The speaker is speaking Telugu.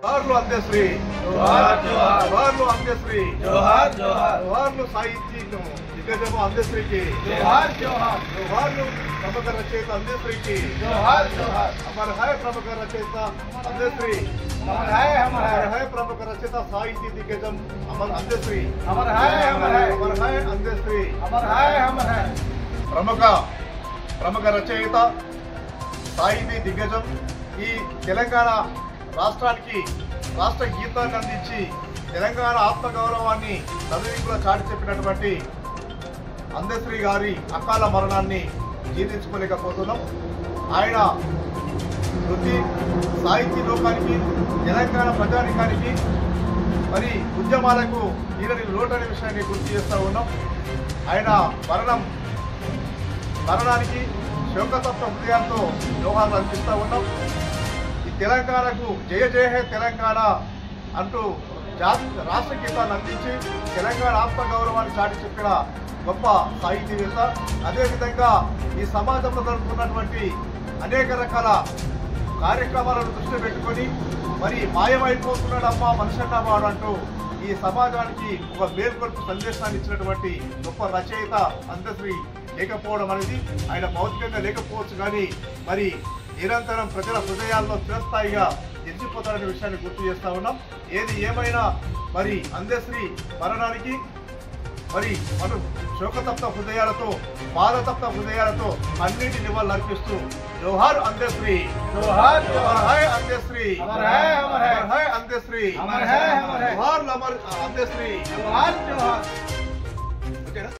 జోహార్లు అందేశ్రీ, జోహార్ జోహార్, జోహార్లు అందేశ్రీ, జోహార్ జోహార్, జోహార్లు సాహిత్యం దిగ్గజము అందేశ్రీకి, జోహార్ జోహార్, జోహార్లు ప్రముఖ రచయిత అందేశ్రీకి, జోహార్ జోహార్, అమర్ హై ప్రముఖ రచయిత అందేశ్రీ, అమర్ హై అమర్ హై, అమర్ హై ప్రముఖ రచయిత సాహితీ దిగ్గజం అమర్ అందేశ్రీ, అమర్ హై అమర్ హై, అమర్ హై అందేశ్రీ. అమర్ హై అమర్ హై. ప్రముఖ రచయిత సాహితీ దిగ్గజం ఈ తెలంగాణ రాష్ట్రానికి రాష్ట్ర గీతాన్ని అందించి తెలంగాణ ఆత్మగౌరవాన్ని చదివికుల చాటి చెప్పినటువంటి అందేశ్రీ గారి అకాల మరణాన్ని జీర్ణించుకోలేకపోతున్నాం. ఆయన వృత్తి సాహితీ లోకానికి తెలంగాణ ప్రజానికానికి మరి ఉద్యమాలకు ఈయనని లోటనే విషయాన్ని గుర్తు చేస్తూ ఉన్నాం. ఆయన మరణానికి శోకతత్వ హృదయాలతో జోహార్లు అర్పిస్తూ ఉన్నాం. ఈ తెలంగాణకు జయ జయ హే తెలంగాణ అంటూ రాష్ట్ర గీతాన్ని అందించి తెలంగాణ ఆత్మగౌరవాన్ని చాటి చెప్పిన గొప్ప సాహితీవేత్త. అదేవిధంగా ఈ సమాజంలో జరుగుతున్నటువంటి అనేక రకాల కార్యక్రమాలను దృష్టి పెట్టుకొని మరి మాయమైపోతున్నాడమ్మా మనిషన్నవాడు అంటూ ఈ సమాజానికి ఒక మేల్కొల్పు సందేశాన్ని ఇచ్చినటువంటి గొప్ప రచయిత అందేశ్రీ లేకపోవడం అనేది ఆయన భౌతికంగా లేకపోవచ్చు, కానీ మరి నిరంతరం ప్రజల హృదయాల్లో చిరస్థాయిగా నిలిచిపోతాడనే విషయాన్ని గుర్తు చేస్తా ఉన్నాం. ఏది ఏమైనా మరి అందేశ్రీ మరణానికి మరి మనం శోకతప్త హృదయాలతో బాధతప్త హృదయాలతో అన్నింటి నివాళులు అర్పిస్తూ జోహార్ అందేశ్రీ, జోహార్ అమర్ జోహార్, హై అందేశ్రీ, అమర్ హై అమర్ హై, అమర్ హై అందేశ్రీ, అమర్ హై అమర్ హై, జోహార్ అందేశ్రీ. జోహార్ జోహార్. ఓకేనా?